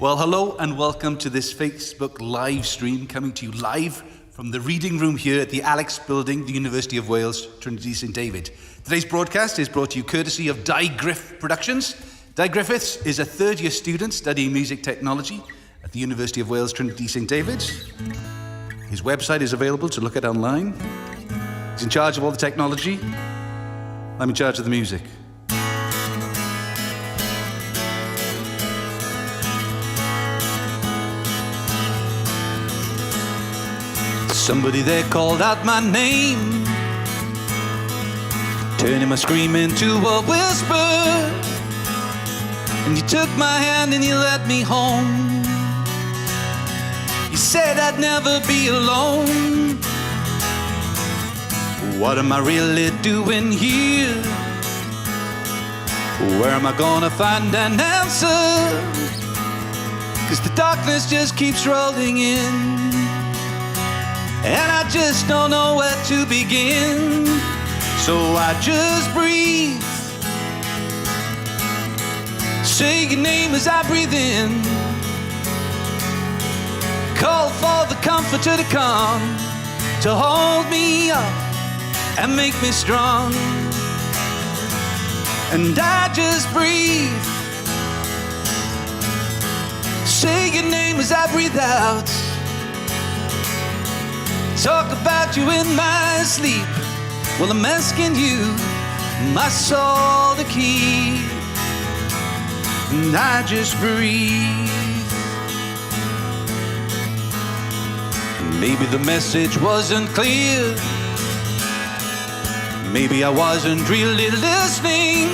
Well, hello and welcome to this Facebook live stream coming to you live from the reading room here at the Alex Building, the University of Wales, Trinity St David. Today's broadcast is brought to you courtesy of Di Griff Productions. Di Griffiths is a third-year student studying music technology at the University of Wales, Trinity St David. His website is available to look at online. He's in charge of all the technology. I'm in charge of the music. Somebody there called out my name, turning my scream into a whisper. And you took my hand and you led me home. You said I'd never be alone. What am I really doing here? Where am I gonna find an answer? 'Cause the darkness just keeps rolling in, and I just don't know where to begin. So I just breathe, say your name as I breathe in, call for the comforter to come, to hold me up and make me strong. And I just breathe, say your name as I breathe out, talk about you in my sleep. Well, I'm asking you, my soul to keep. And I just breathe. Maybe the message wasn't clear, maybe I wasn't really listening,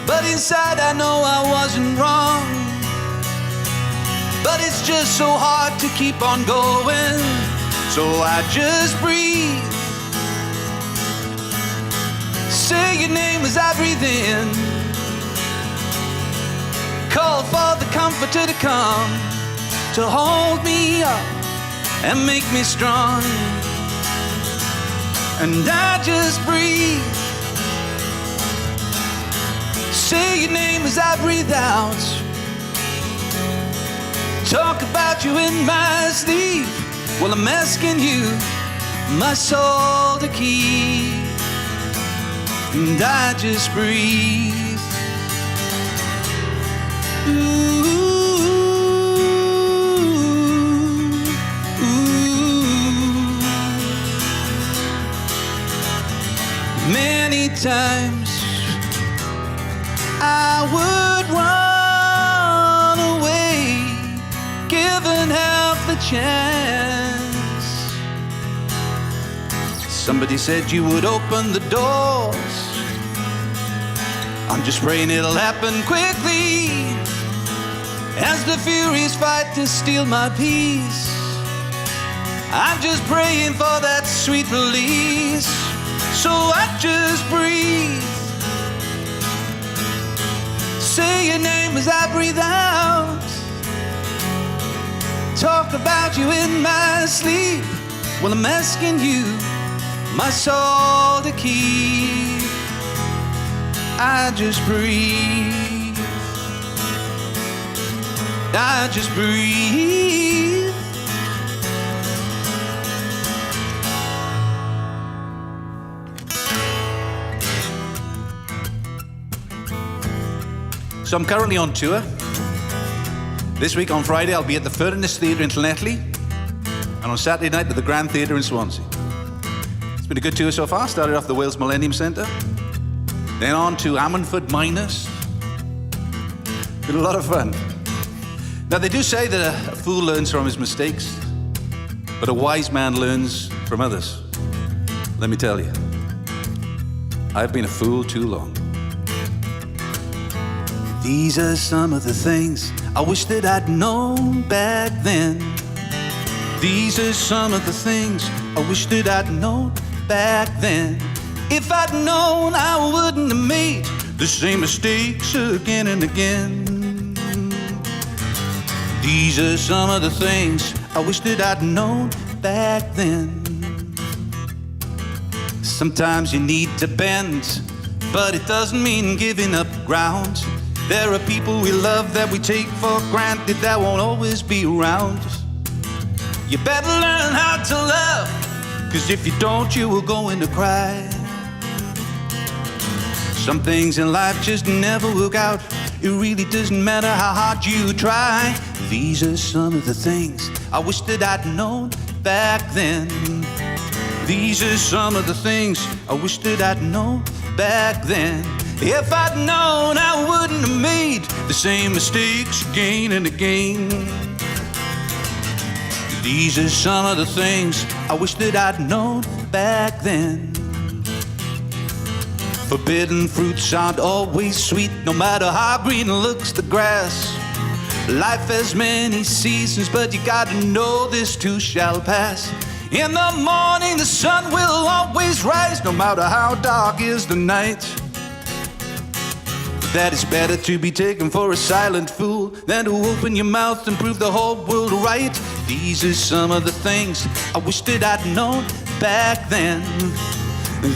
but inside I know I wasn't wrong. But it's just so hard to keep on going, so I just breathe, say your name as I breathe in, call for the comforter to come, to hold me up and make me strong. And I just breathe, say your name as I breathe out, talk about you in my sleep. Well, I'm asking you, my soul to keep. And I just breathe. Ooh, ooh. Many times I would run away, given half the chance. Somebody said you would open the doors. I'm just praying it'll happen quickly, as the Furies fight to steal my peace. I'm just praying for that sweet release, so I just breathe, say your name as I breathe out, talk about you in my sleep. Well, I'm asking you, my soul to keep. I just breathe, I just breathe. So I'm currently on tour. This week on Friday I'll be at the Furnace Theatre in Llanelli, and on Saturday night at the Grand Theatre in Swansea. It's been a good tour so far. Started off the Wales Millennium Centre, then on to Ammanford Miners. Been a lot of fun. Now, they do say that a fool learns from his mistakes, but a wise man learns from others. Let me tell you, I've been a fool too long. These are some of the things I wish that I'd known back then. These are some of the things I wish that I'd known back then. If I'd known, I wouldn't have made the same mistakes again and again. These are some of the things I wish that I'd known back then. Sometimes you need to bend, but it doesn't mean giving up ground. There are people we love that we take for granted that won't always be around. You better learn how to love, 'cause if you don't, you will go into cry. Some things in life just never work out. It really doesn't matter how hard you try. These are some of the things I wish that I'd known back then. These are some of the things I wish that I'd known back then. If I'd known, I wouldn't have made the same mistakes again and again. These are some of the things I wish that I'd known back then. Forbidden fruits aren't always sweet, no matter how green looks the grass. Life has many seasons, but you gotta know this too shall pass. In the morning the sun will always rise, no matter how dark is the night. That it's better to be taken for a silent fool than to open your mouth and prove the whole world right. These are some of the things I wish that I'd known back then.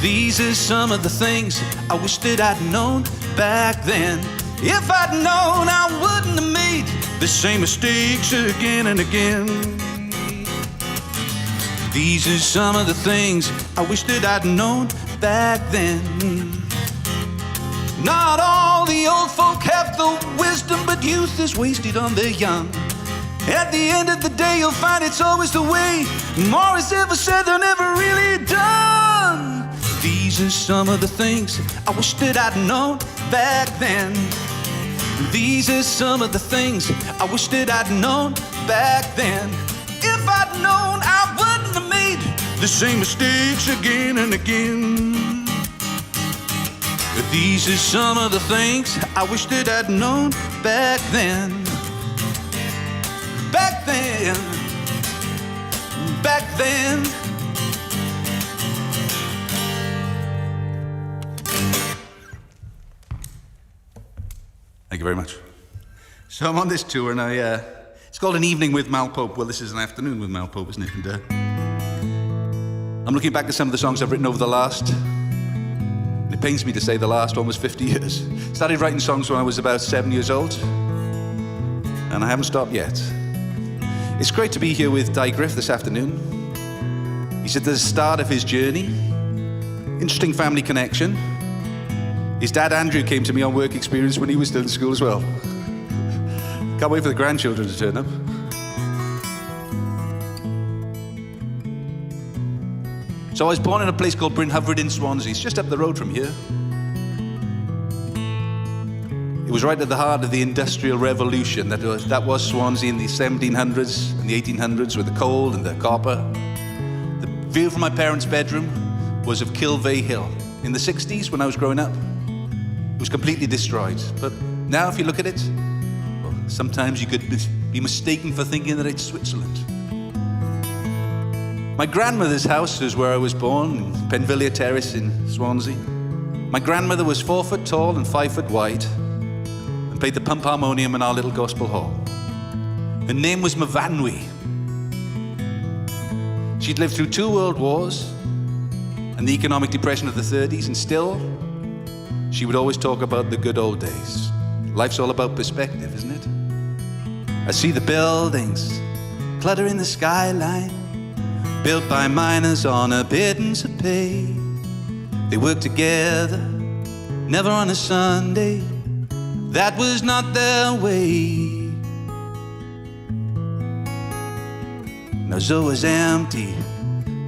These are some of the things I wish that I'd known back then. If I'd known, I wouldn't have made the same mistakes again and again. These are some of the things I wish that I'd known back then. Not all the old folk have the wisdom, but youth is wasted on the young. At the end of the day, you'll find it's always the way. More is ever said than ever really done. These are some of the things I wish that I'd known back then. These are some of the things I wish that I'd known back then. If I'd known, I wouldn't have made the same mistakes again and again. These are some of the things I wish that I'd known back then. Back then. Back then. Thank you very much. So I'm on this tour and it's called An Evening with Mal Pope. Well, this is an afternoon with Mal Pope, isn't it? And I'm looking back at some of the songs I've written over the last, it pains me to say the last almost 50 years. Started writing songs when I was about 7 years old, and I haven't stopped yet. It's great to be here with Di Griff this afternoon. He's at the start of his journey. Interesting family connection. His dad Andrew came to me on work experience when he was still in school as well. Can't wait for the grandchildren to turn up. So I was born in a place called Bryn Hyfryd in Swansea. It's just up the road from here. It was right at the heart of the Industrial Revolution. That was Swansea in the 1700s and the 1800s with the coal and the copper. The view from my parents' bedroom was of Kilvey Hill. In the 60s, when I was growing up, it was completely destroyed. But now if you look at it, well, sometimes you could be mistaken for thinking that it's Switzerland. My grandmother's house is where I was born, in Penvillier Terrace in Swansea. My grandmother was 4 foot tall and 5 foot wide and played the pump harmonium in our little gospel hall. Her name was Maldwyn. She'd lived through 2 world wars and the economic depression of the 30s, and still, she would always talk about the good old days. Life's all about perspective, isn't it? I see the buildings clutter in the skyline, built by miners on a pittance of pay. They work together, never on a Sunday. That was not their way. Now Zoa's empty,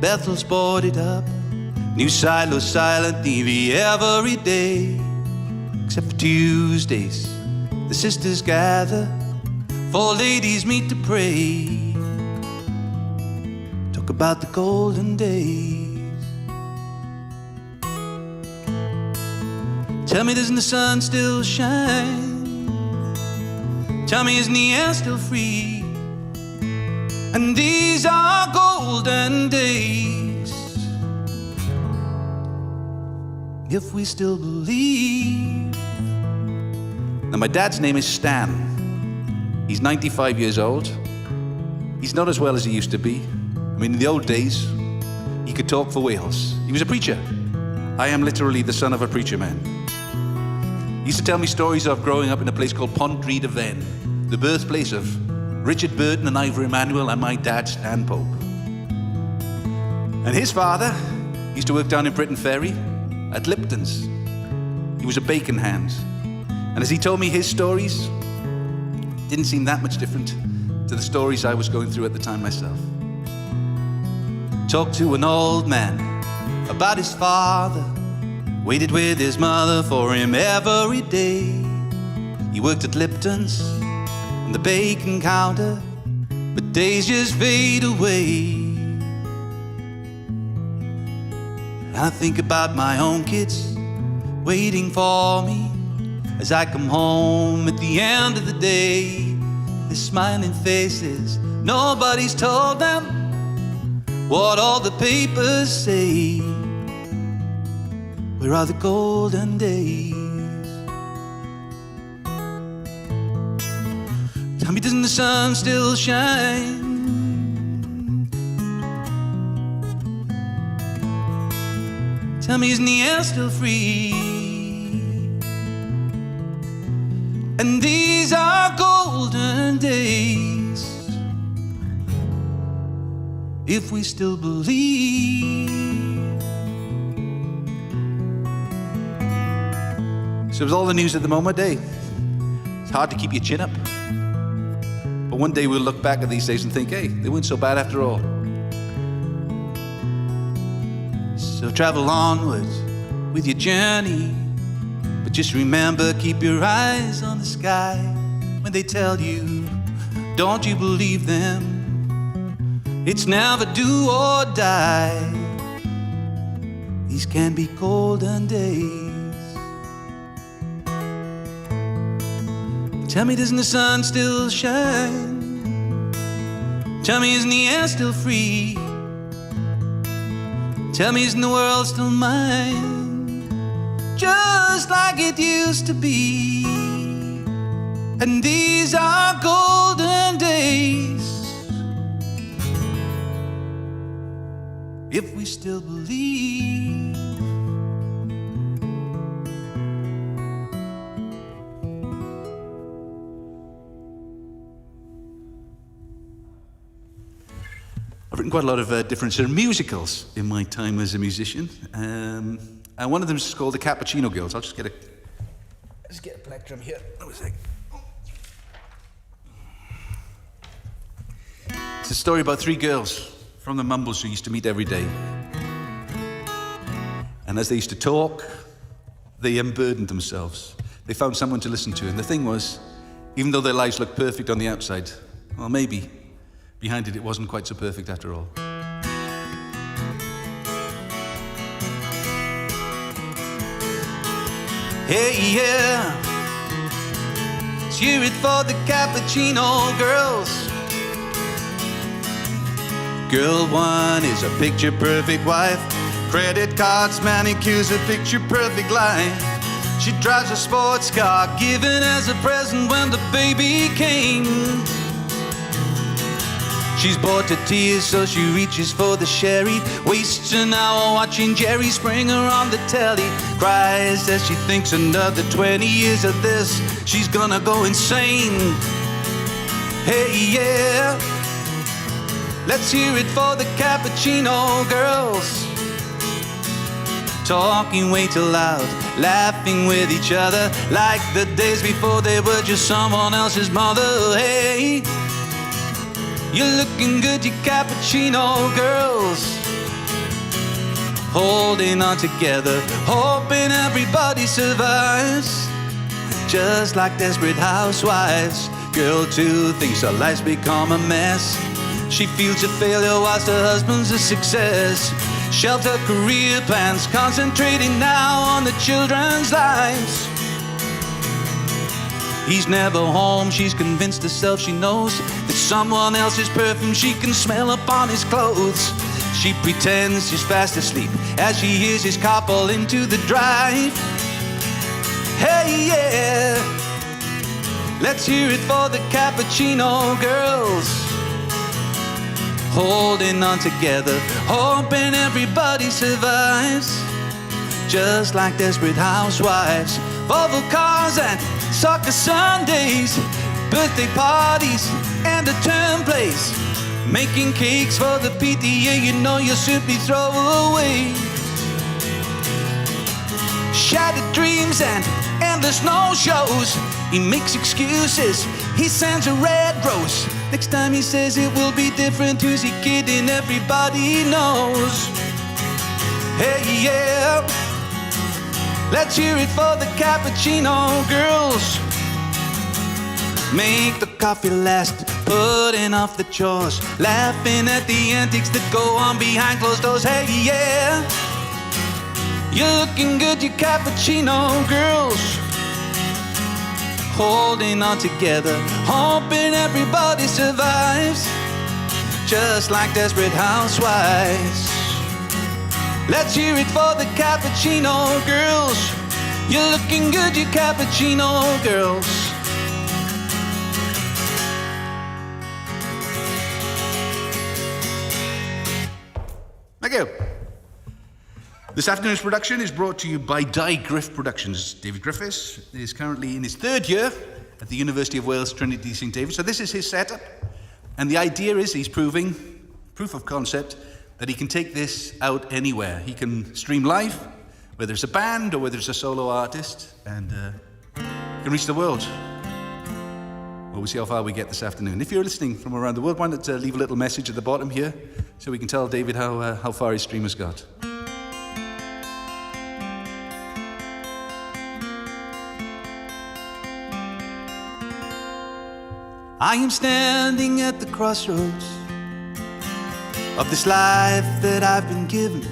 Bethel's boarded up, new silos silent TV every day. Except for Tuesdays, the sisters gather, 4 ladies meet to pray. Talk about the golden days. Tell me, doesn't the sun still shine? Tell me, isn't the air still free? And these are golden days, if we still believe. Now, my dad's name is Stan. He's 95 years old. He's not as well as he used to be. I mean, in the old days, he could talk for Wales. He was a preacher. I am literally the son of a preacher man. He used to tell me stories of growing up in a place called Pontrhydyfen, the birthplace of Richard Burton and Ivor Emanuel and my dad, Stan Pope. And his father used to work down in Britain Ferry at Lipton's. He was a bacon hand. And as he told me his stories, it didn't seem that much different to the stories I was going through at the time myself. Talked to an old man about his father, waited with his mother for him every day. He worked at Lipton's on the bacon counter, but days just fade away. I think about my own kids waiting for me as I come home at the end of the day. They're smiling faces, nobody's told them what all the papers say. Where are the golden days? Tell me, doesn't the sun still shine? Tell me, isn't the air still free? And these are golden days, if we still believe. So with all the news at the moment, it's hard to keep your chin up. But one day we'll look back at these days and think, hey, they weren't so bad after all. So travel onwards with your journey, but just remember, keep your eyes on the sky. When they tell you, don't you believe them? It's never do or die. These can be golden days. Tell me, doesn't the sun still shine? Tell me, isn't the air still free? Tell me, isn't the world still mine? Just like it used to be. And these are golden days, if we still believe. I've written quite a lot of different sort of musicals in my time as a musician, and one of them is called The Cappuccino Girls. I'll just get a black drum here. Wait a second. It's a story about three girls from the Mumbles who used to meet every day, and as they used to talk, they unburdened themselves. They found someone to listen to, and the thing was, even though their lives looked perfect on the outside, well, maybe behind it, it wasn't quite so perfect after all. Hey, yeah, let's hear it for the Cappuccino Girls. Girl one is a picture-perfect wife. Credit cards, manicures, a picture-perfect life. She drives a sports car, given as a present when the baby came. She's bored to tears, so she reaches for the sherry. Wastes an hour watching Jerry Springer on the telly. Cries as she thinks another 20 years of this, she's gonna go insane. Hey, yeah, let's hear it for the Cappuccino Girls. Talking way too loud, laughing with each other, like the days before they were just someone else's mother. Hey, you're looking good, you Cappuccino Girls. Holding on together, hoping everybody survives. Just like desperate housewives. Girl two thinks her life's become a mess. She feels a failure whilst her husband's a success. Shelved her career plans, concentrating now on the children's lives. He's never home, she's convinced herself she knows that someone else's perfume she can smell upon his clothes. She pretends she's fast asleep as she hears his car pull into the drive. Hey, yeah, let's hear it for the Cappuccino Girls. Holding on together, hoping everybody survives. just like desperate housewives. Volvo cars and soccer Sundays, birthday parties and a term place, making cakes for the PTA you know you'll simply throw away. Shattered dreams and endless no-shows, he makes excuses, he sends a red rose. Next time he says it will be different, who's he kidding? Everybody knows. Hey, yeah, let's hear it for the cappuccino girls. Make the coffee last, putting off the chores, laughing at the antics that go on behind closed doors. Hey, yeah, you're looking good, you cappuccino girls. Holding on together, hoping everybody survives, just like desperate housewives. Let's hear it for the cappuccino girls. You're looking good, you cappuccino girls. Thank you. This afternoon's production is brought to you by Griff Productions. David Griffiths is currently in his third year at the University of Wales, Trinity St David. So this is his setup. And the idea is he's proving, proof of concept, that he can take this out anywhere. He can stream live, whether it's a band or whether it's a solo artist, and can reach the world. Well, we'll see how far we get this afternoon. If you're listening from around the world, why not leave a little message at the bottom here so we can tell David how far his stream has got. I am standing at the crossroads of this life that I've been given.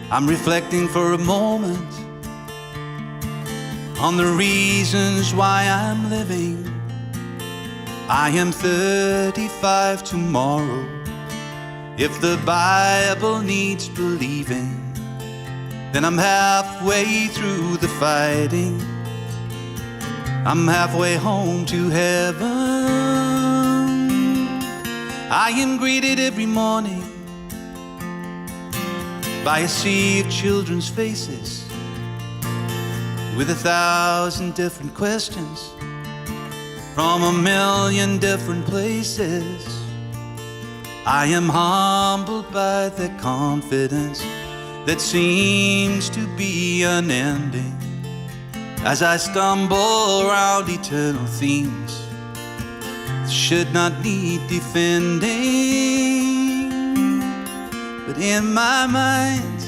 I'm reflecting for a moment on the reasons why I'm living. I am 35 tomorrow, if the Bible needs believing. Then I'm halfway through the fighting, I'm halfway home to heaven. I am greeted every morning by a sea of children's faces with 1,000 different questions from a million different places. I am humbled by their confidence that seems to be unending as I stumble around eternal themes that should not need defending. But in my mind,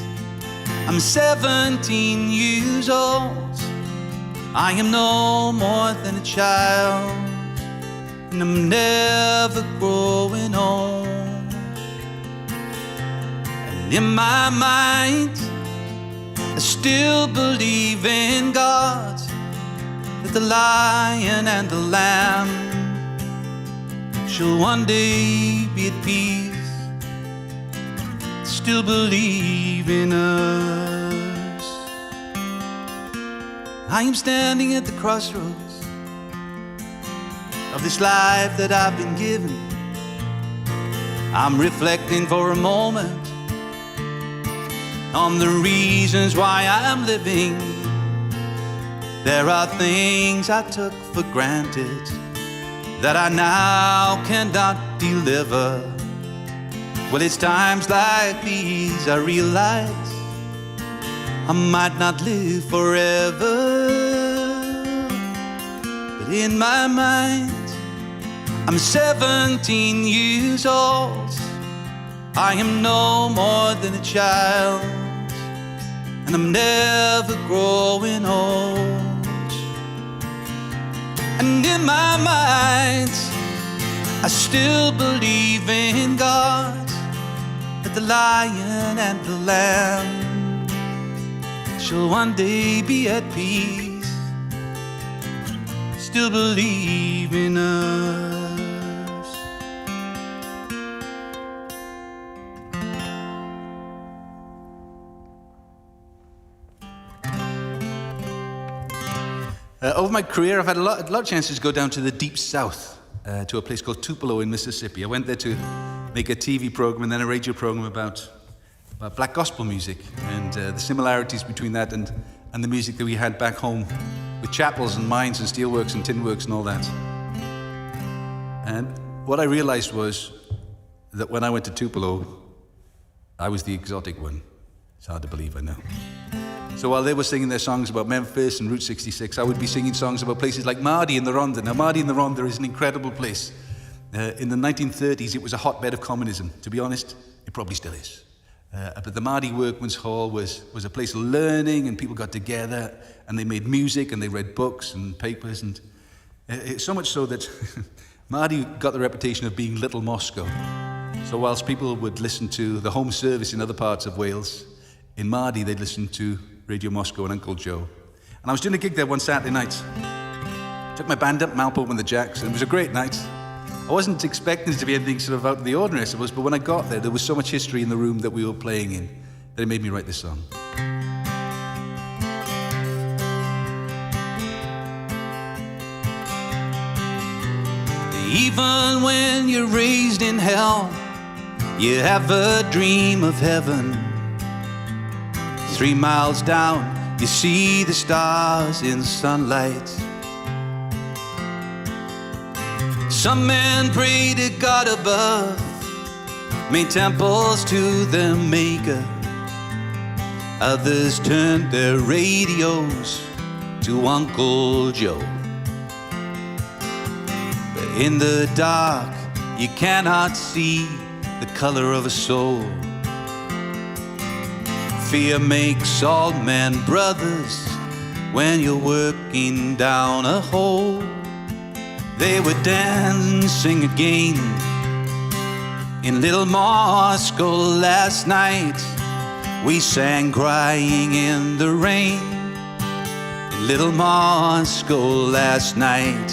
I'm 17 years old. I am no more than a child, and I'm never growing old. And in my mind, I still believe in God, that the lion and the lamb shall one day be at peace. Still believe in us. I am standing at the crossroads of this life that I've been given. I'm reflecting for a moment on the reasons why I'm living. There are things I took for granted that I now cannot deliver. Well, it's times like these I realize I might not live forever. But in my mind, I'm 17 years old. I am no more than a child, and I'm never growing old. And in my mind, I still believe in God, that the lion and the lamb shall one day be at peace. Still believe in us. Over my career, I've had a lot of chances to go down to the deep south, to a place called Tupelo in Mississippi. I went there to make a TV program and then a radio program about about black gospel music and the similarities between that and the music that we had back home with chapels and mines and steelworks and tin works and all that. And what I realized was that when I went to Tupelo, I was the exotic one. It's hard to believe, I know. So while they were singing their songs about Memphis and Route 66, I would be singing songs about places like Mardi in the Rhondda. Now, Mardi in the Rhondda is an incredible place. In the 1930s, it was a hotbed of communism. To be honest, it probably still is. But the Mardi Workman's Hall was a place of learning, and people got together, and they made music, and they read books and papers, and so much so that Mardi got the reputation of being Little Moscow. So whilst people would listen to the home service in other parts of Wales, in Mardi they'd listen to Radio Moscow and Uncle Joe. And I was doing a gig there one Saturday night. Took my band up, Malpo and the Jacks, and it was a great night. I wasn't expecting it to be anything sort of out of the ordinary, I suppose, but when I got there was so much history in the room that we were playing in that it made me write this song. Even when you're raised in hell, you have a dream of heaven. 3 miles down, you see the stars in sunlight. Some men pray to God above, made temples to their maker. Others turned their radios to Uncle Joe. But in the dark, you cannot see the color of a soul. Fear makes all men brothers when you're working down a hole. They were dancing again in Little Moscow last night. We sang crying in the rain in Little Moscow last night.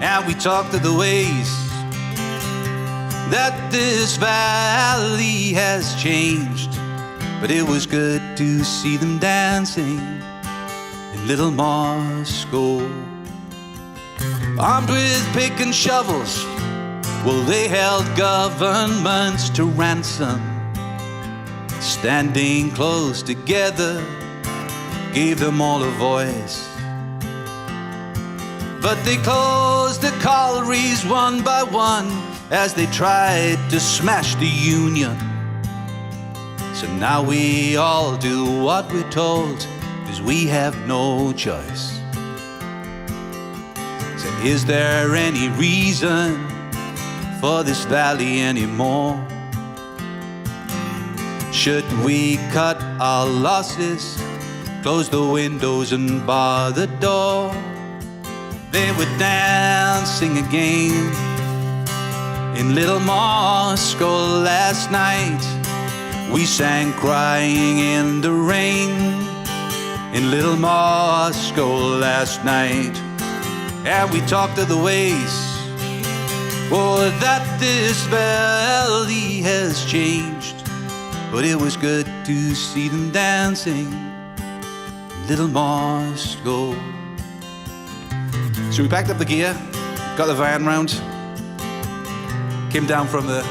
And we talked of the ways that this valley has changed. But it was good to see them dancing in Little Moscow. Armed with pick and shovels, well, they held governments to ransom. Standing close together gave them all a voice. But they closed the collieries one by one as they tried to smash the union. So now we all do what we're told, 'cause we have no choice. So is there any reason for this valley anymore? Should we cut our losses, close the windows and bar the door? They were dancing again in Little Moscow last night. We sang crying in the rain in Little Moscow last night. And we talked of the ways, oh, that this valley has changed. But it was good to see them dancing in Little Moscow. So we packed up the gear, got the van round, came down from the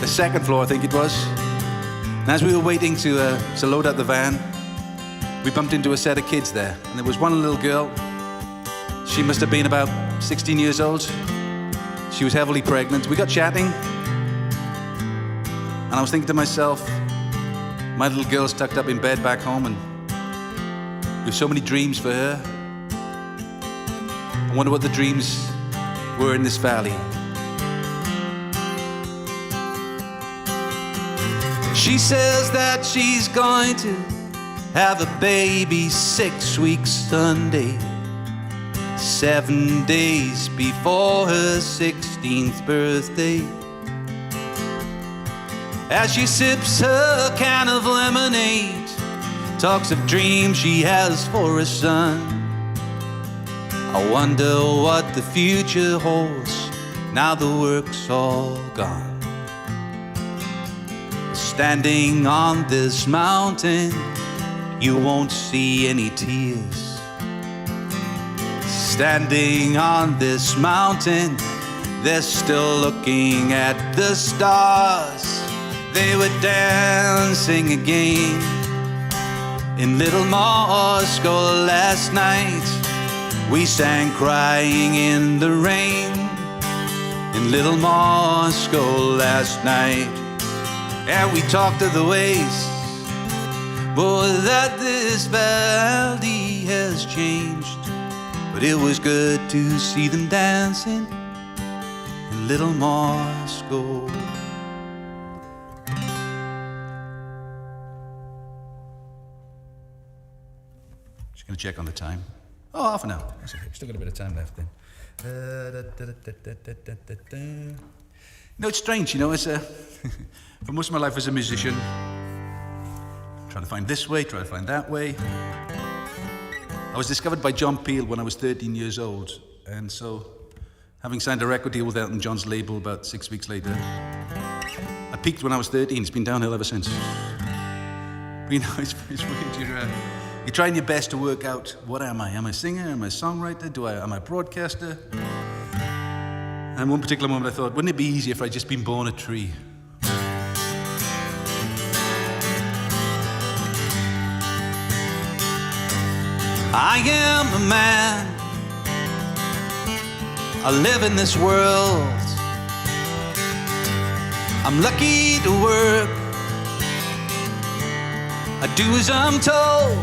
second floor, I think it was. And as we were waiting to load up the van, we bumped into a set of kids there. And there was one little girl. She must have been about 16 years old. She was heavily pregnant. We got chatting. And I was thinking to myself, my little girl's tucked up in bed back home, and we have so many dreams for her. I wonder what the dreams were in this valley. She says that she's going to have a baby 6 weeks Sunday, 7 days before her 16th birthday. As she sips her can of lemonade, talks of dreams she has for a son. I wonder what the future holds now the work's all gone. Standing on this mountain, you won't see any tears. Standing on this mountain, they're still looking at the stars. they were dancing again in Little Moscow last night. We sang crying in the rain in Little Moscow last night. And we talked of the ways, boy, that this valley has changed. But it was good to see them dancing in Little Moscow. Just gonna check on the time. Oh, half an hour. Still got a bit of time left then. No, it's strange, you know, it's for most of my life as a musician, trying to find this way, trying to find that way. I was discovered by John Peel when I was 13 years old, and so having signed a record deal with Elton John's label about 6 weeks later, I peaked when I was 13. It's been downhill ever since. But, you know, it's weird. You're trying your best to work out, what am I? Am I a singer? Am I a songwriter? Am I a broadcaster? And one particular moment I thought, wouldn't it be easier if I'd just been born a tree? I am a man, I live in this world. I'm lucky to work, I do as I'm told.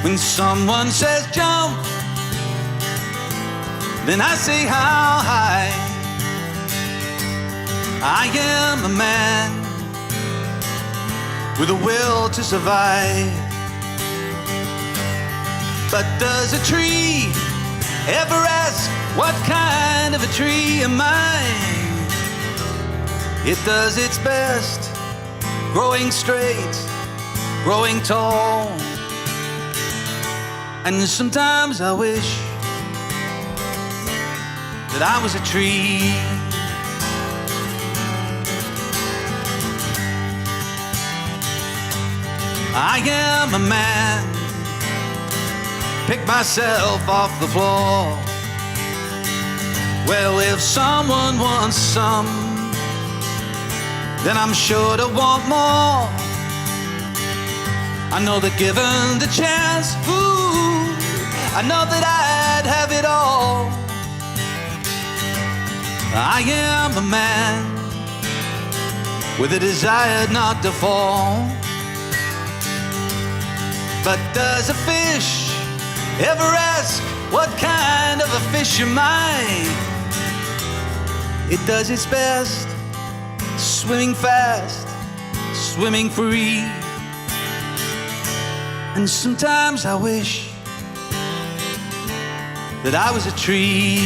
When someone says jump, then I say how high. I am a man with a will to survive. But does a tree ever ask, what kind of a tree am I? It does its best, growing straight, growing tall. And sometimes I wish that I was a tree. I am a man, pick myself off the floor. Well, if someone wants some, then I'm sure to want more. I know that given the chance, I know that I'd have it all. I am a man with a desire not to fall. But does a fish ever ask, what kind of a fish am I? It does its best, swimming fast, swimming free. And sometimes I wish that I was a tree.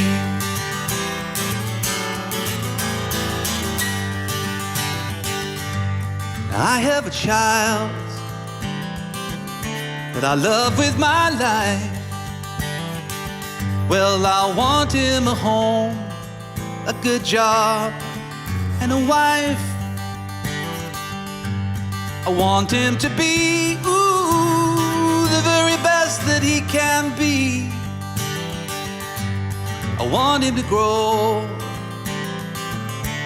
I have a child that I love with my life. Well, I want him a home, a good job, and a wife. I want him to be, the very best that he can be. I want him to grow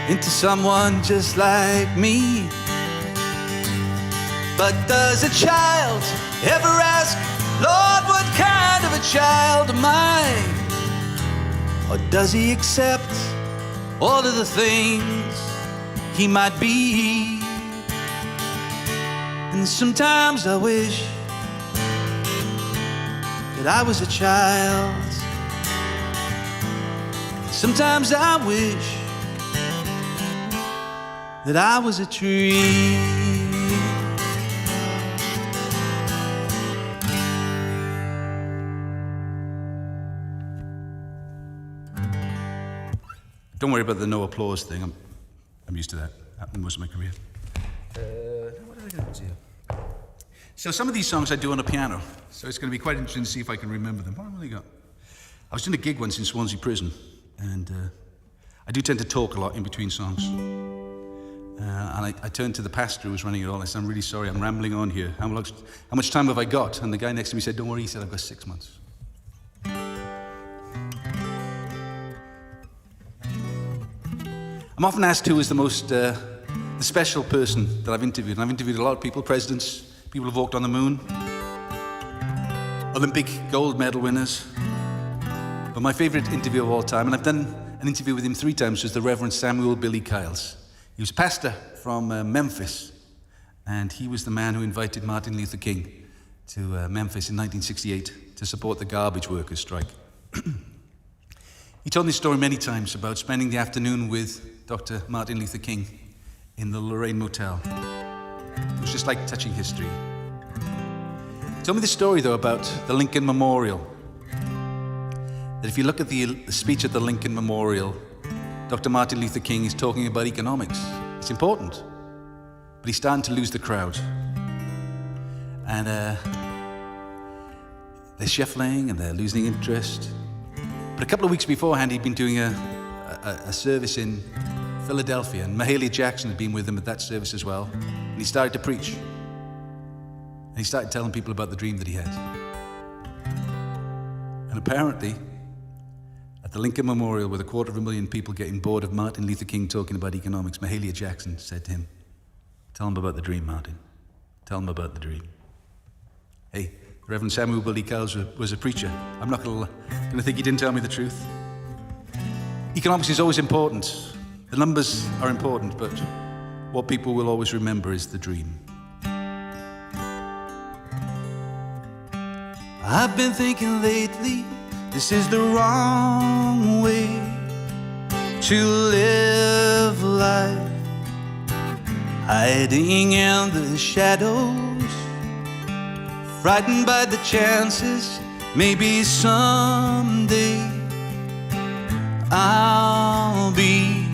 into someone just like me. But does a child ever ask, Lord, what kind of a child am I? Or does he accept all of the things he might be? And sometimes I wish that I was a child. Sometimes I wish that I was a tree. Don't worry about the no applause thing. I'm used to that. Happened most of my career. What did I do here? So some of these songs I do on a piano. So it's going to be quite interesting to see if I can remember them. What have I really got? I was doing a gig once in Swansea Prison, and I do tend to talk a lot in between songs. And I turned to the pastor who was running it all. I said, I'm really sorry, I'm rambling on here. How much time have I got? And the guy next to me said, don't worry. He said, I've got 6 months. I'm often asked who is the special person that I've interviewed. And I've interviewed a lot of people, presidents, people who've walked on the moon, Olympic gold medal winners. But my favorite interview of all time, and I've done an interview with him 3 times, was the Reverend Samuel Billy Kyles. He was a pastor from Memphis, and he was the man who invited Martin Luther King to Memphis in 1968 to support the garbage workers' strike. He told me this story many times about spending the afternoon with Dr. Martin Luther King in the Lorraine Motel. It was just like touching history. He told me this story, though, about the Lincoln Memorial. That if you look at the speech at the Lincoln Memorial, Dr. Martin Luther King is talking about economics. It's important, but he's starting to lose the crowd. And they're shuffling and they're losing interest. But a couple of weeks beforehand, he'd been doing a service in Philadelphia, and Mahalia Jackson had been with him at that service as well. And he started to preach. And he started telling people about the dream that he had. And apparently, at the Lincoln Memorial, with 250,000 people getting bored of Martin Luther King talking about economics, Mahalia Jackson said to him, "Tell him about the dream, Martin. Tell him about the dream." Hey, Reverend Samuel Billy Kyles was a preacher. I'm not going to think he didn't tell me the truth. Economics is always important. The numbers are important, but what people will always remember is the dream. I've been thinking lately, this is the wrong way to live life, hiding in the shadows, frightened by the chances, maybe someday I'll be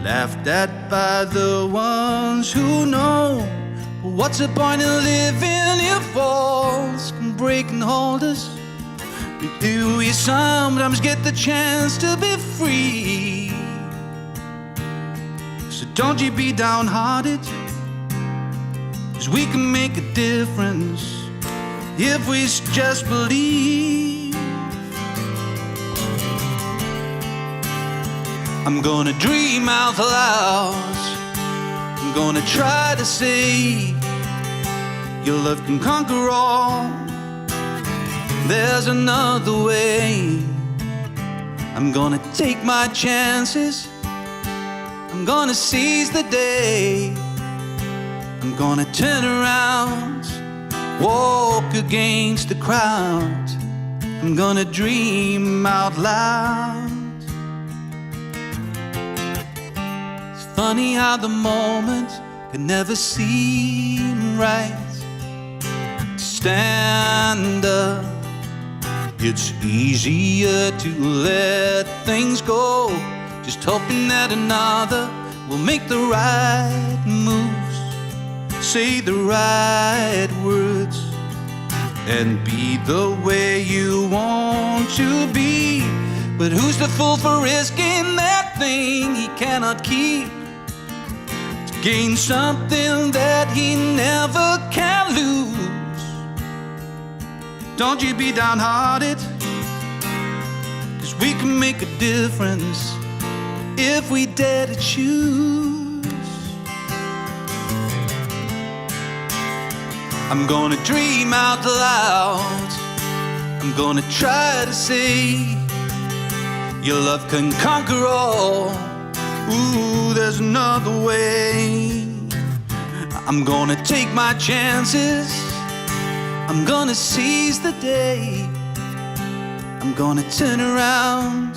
laughed at by the ones who know. What's the point in living if walls can break and hold us? Do we sometimes get the chance to be free? So don't you be downhearted, 'cause we can make a difference if we just believe. I'm gonna dream out loud. I'm gonna try to say your love can conquer all. There's another way. I'm gonna take my chances. I'm gonna seize the day. I'm gonna turn around, walk against the crowd. I'm gonna dream out loud. It's funny how the moment can never seem right. To stand up, it's easier to let things go, just hoping that another will make the right moves, say the right words, and be the way you want to be. But who's the fool for risking that thing he cannot keep, to gain something that he never can lose? Don't you be downhearted, 'cause we can make a difference if we dare to choose. I'm gonna dream out loud. I'm gonna try to say your love can conquer all. Ooh, there's another way. I'm gonna take my chances. I'm gonna seize the day. I'm gonna turn around,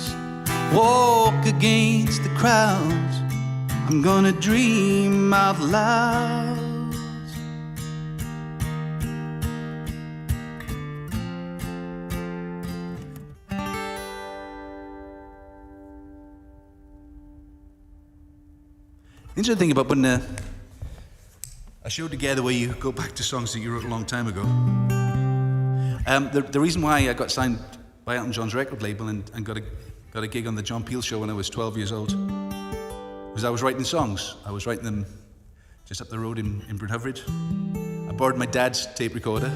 walk against the crowd. I'm gonna dream out loud. The interesting thing about putting a show together where you go back to songs that you wrote a long time ago. The reason why I got signed by Elton John's record label and got a gig on the John Peel show when I was 12 years old was I was writing songs. I was writing them just up the road in Bryn Hyfryd. I borrowed my dad's tape recorder.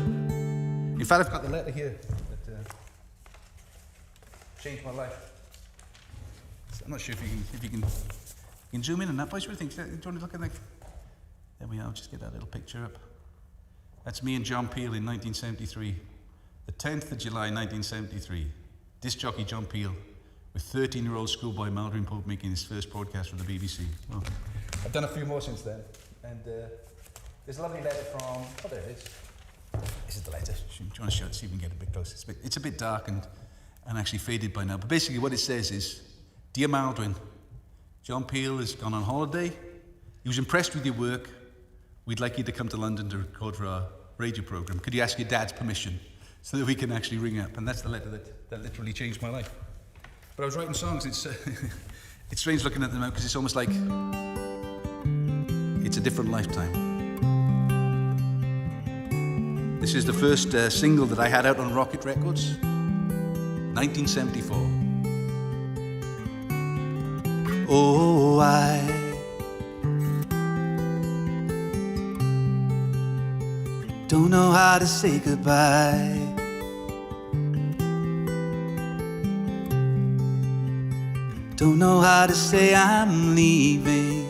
In fact, I've got the letter here that changed my life. It's I'm not sure if you can zoom in on that, boys. What do you think? Do you want to look at that? There we are. Just get that little picture up. That's me and John Peel in 1973. The 10th of July, 1973. Disc jockey John Peel with 13-year-old schoolboy Maldwyn Pope making his first broadcast for the BBC. Well, I've done a few more since then. And there's a lovely letter from... Oh, there it is. This is the letter. Do you want to show it? See if we can get a bit closer. It's a bit dark and actually faded by now. But basically what it says is, Dear Maldwyn, John Peel has gone on holiday. He was impressed with your work. We'd like you to come to London to record for our radio programme. Could you ask your dad's permission so that we can actually ring up? And that's the letter that literally changed my life. But I was writing songs. It's strange looking at them now because it's almost like it's a different lifetime. This is the first single that I had out on Rocket Records, 1974. Oh, I don't know how to say goodbye. Don't know how to say I'm leaving.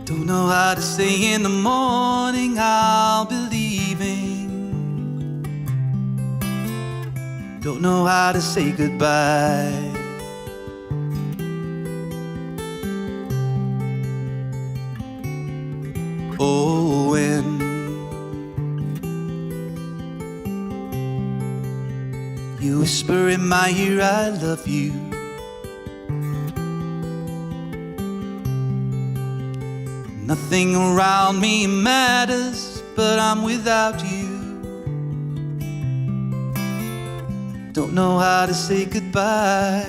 Don't know how to say in the morning I'll be leaving. Don't know how to say goodbye. Oh, when you whisper in my ear I love you, nothing around me matters, but I'm without you. Don't know how to say goodbye.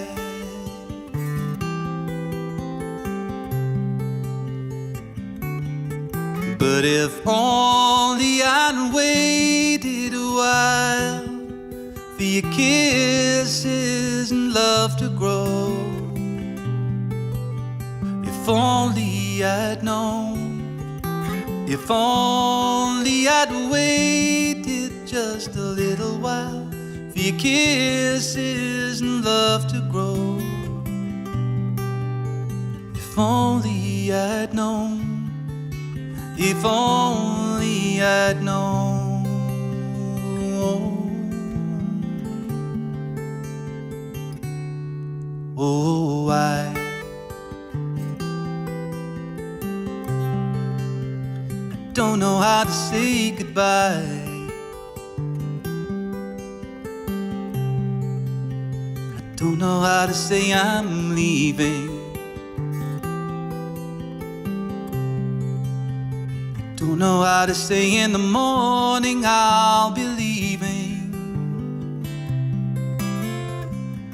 But if only I'd waited a while for your kisses and love to grow. If only I'd known, if only I'd waited just a little while for your kisses and love to grow. If only I'd known, if only I'd known. Oh, I don't know how to say goodbye. I don't know how to say I'm leaving. I don't know how to say in the morning I'll be leaving.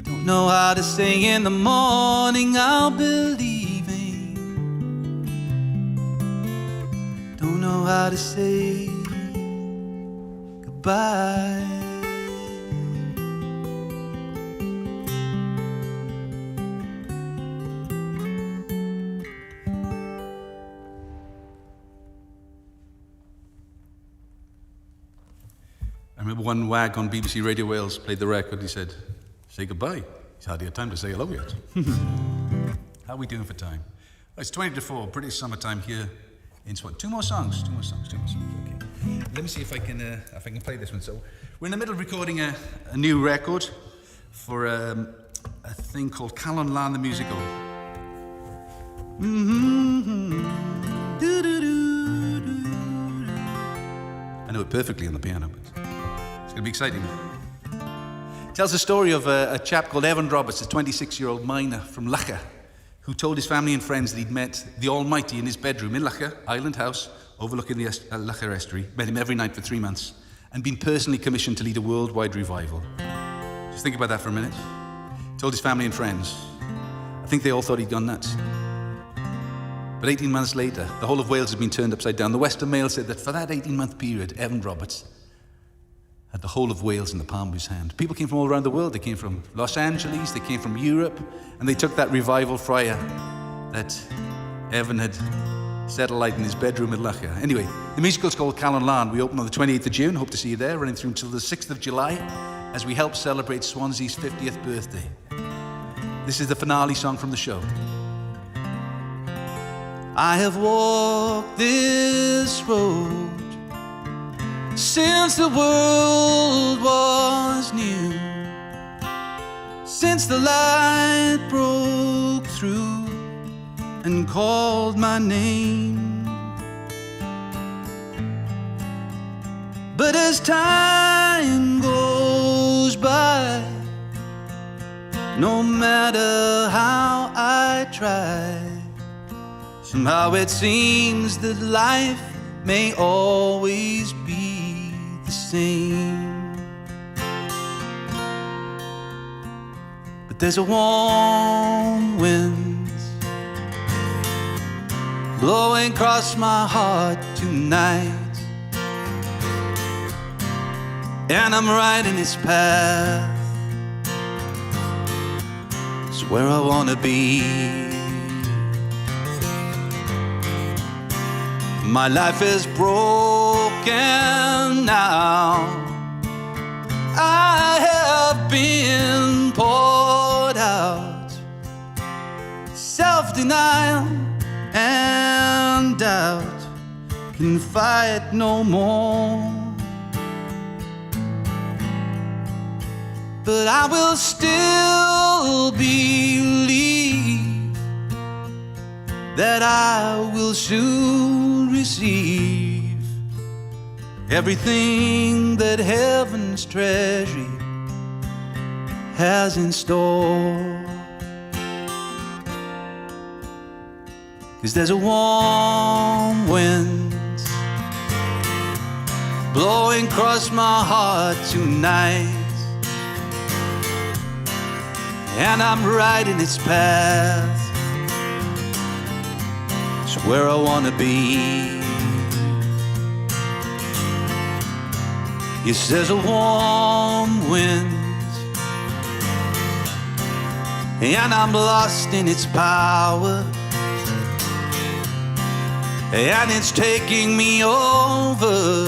Don't know how to say in the morning I'll be leaving. Don't know how to say goodbye. I remember one wag on BBC Radio Wales played the record. He said, "Say goodbye." He's hardly had time to say hello yet. How are we doing for time? Oh, it's 20 to 4, British summertime here in Swan. Two more songs. Okay. Let me see if I can play this one. So we're in the middle of recording a new record for a thing called Calon Lan the Musical. I know it perfectly on the piano, but it's going to be exciting. It tells the story of a chap called Evan Roberts, a 26-year-old miner from Lacha, who told his family and friends that he'd met the Almighty in his bedroom in Lacha, Island House, overlooking the Lacha estuary, met him every night for 3 months, and been personally commissioned to lead a worldwide revival. Just think about that for a minute. He told his family and friends. I think they all thought he'd gone nuts. But 18 months later, the whole of Wales had been turned upside down. The Western Mail said that for that 18-month period, Evan Roberts had the whole of Wales in the palm of his hand. People came from all around the world. They came from Los Angeles, they came from Europe, and they took that revival fire that Evan had set alight in his bedroom in Lacha. Anyway, the musical's called Calon Lan. We open on the 28th of June. Hope to see you there, running through until the 6th of July. as we help celebrate Swansea's 50th birthday. This is the finale song from the show. I have walked this road since the world was new, since the light broke through and called my name. But as time goes by, no matter how I try, somehow it seems that life may always be the same. But there's a warm wind blowing across my heart tonight, and I'm riding its path. It's where I wanna be. My life is broken now. I have been poured out. Self-denial and doubt can fight no more. But I will still believe that I will soon receive everything that heaven's treasury has in store. 'Cause there's a warm wind blowing across my heart tonight, and I'm riding its path. It's where I wanna be. Yes, there's a warm wind, and I'm lost in its power, and it's taking me over.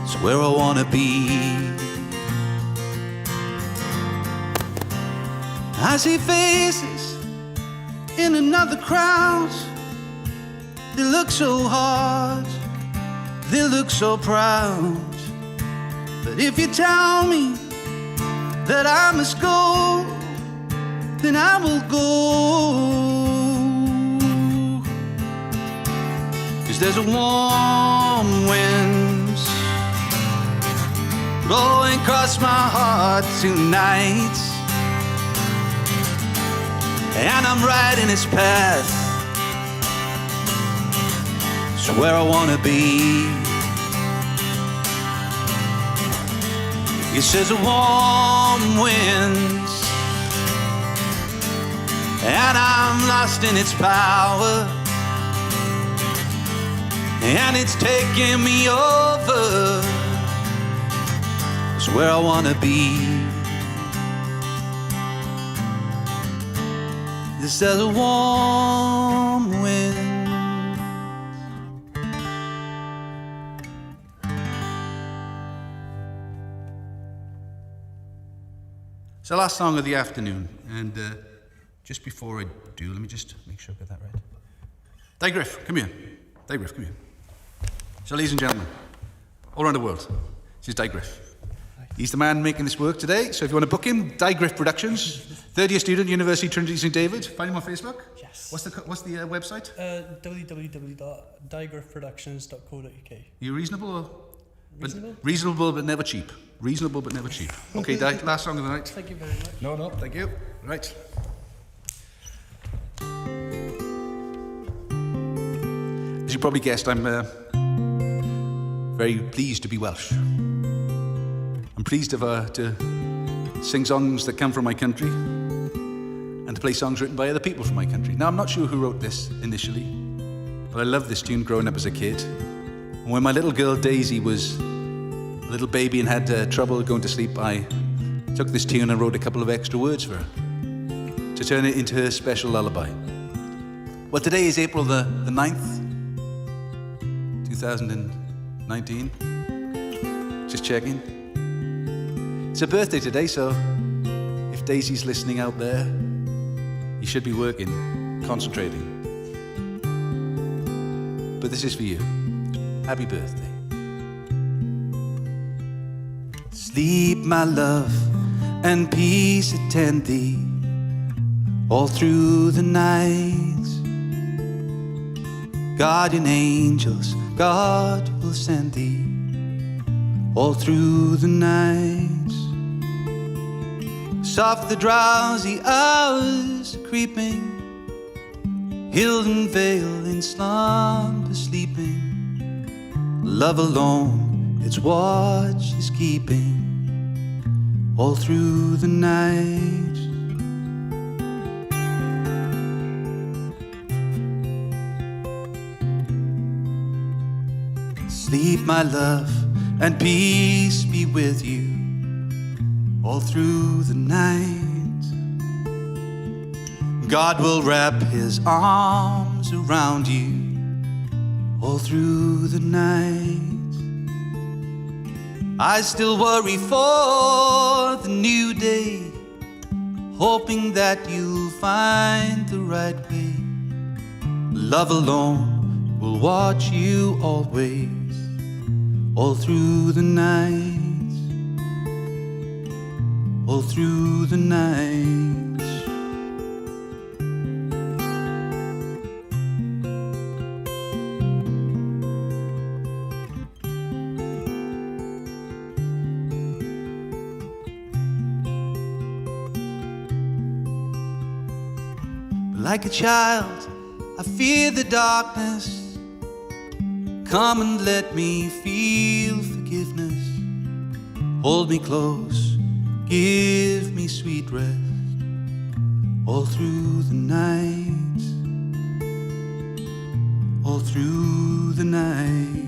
It's where I wanna be. I see faces in another crowd. They look so hard, they look so proud. But if you tell me that I must go, then I will go. 'Cause there's a warm wind blowing across my heart tonight, and I'm riding its path. It's where I wanna be. Yes, there's a warm wind, and I'm lost in its power, and it's taking me over. It's where I wanna be. This is a warm wind. It's the last song of the afternoon, and just before I do, let me just make sure I get that right. Digriff, come here. Digriff, come here. So, ladies and gentlemen, all around the world, this is Digriff. He's the man making this work today, so if you want to book him, Digriff Productions, third year student, University Trinity St David. Find him on Facebook? Yes. What's the website? www.digriffproductions.co.uk. You reasonable? Or? Reasonable? Reasonable but never cheap. Reasonable but never cheap. Okay, Di, last song of the night. Thank you very much. No, thank you. Right. As you probably guessed, I'm very pleased to be Welsh. I'm pleased to sing songs that come from my country and to play songs written by other people from my country. Now, I'm not sure who wrote this initially, but I loved this tune growing up as a kid. And when my little girl Daisy was a little baby and had trouble going to sleep, I took this tune and wrote a couple of extra words for her to turn it into her special lullaby. Well, today is April the 9th, 2019. Just checking. It's her birthday today, so if Daisy's listening out there, you should be working, concentrating. But this is for you. Happy birthday. Sleep, my love, and peace attend thee all through the night. Guardian angels, God will send thee all through the night. Soft the drowsy hours creeping, hidden veil in slumber sleeping. Love alone, its watch is keeping all through the night. Sleep, my love, and peace be with you all through the night. God will wrap his arms around you all through the night. I still worry for the new day, hoping that you'll find the right way. Love alone will watch you always, all through the night, all through the night. Like a child, I fear the darkness. Come and let me feel forgiveness. Hold me close, give me sweet rest, all through the night, all through the night.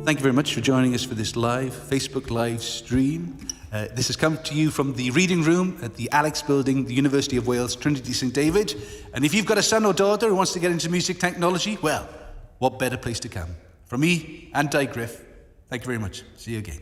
Thank you very much for joining us for this live Facebook live stream. This has come to you from the reading room at the Alex Building, the University of Wales, Trinity St David. And if you've got a son or daughter who wants to get into music technology, well, what better place to come? From me and Di Griff, thank you very much. See you again.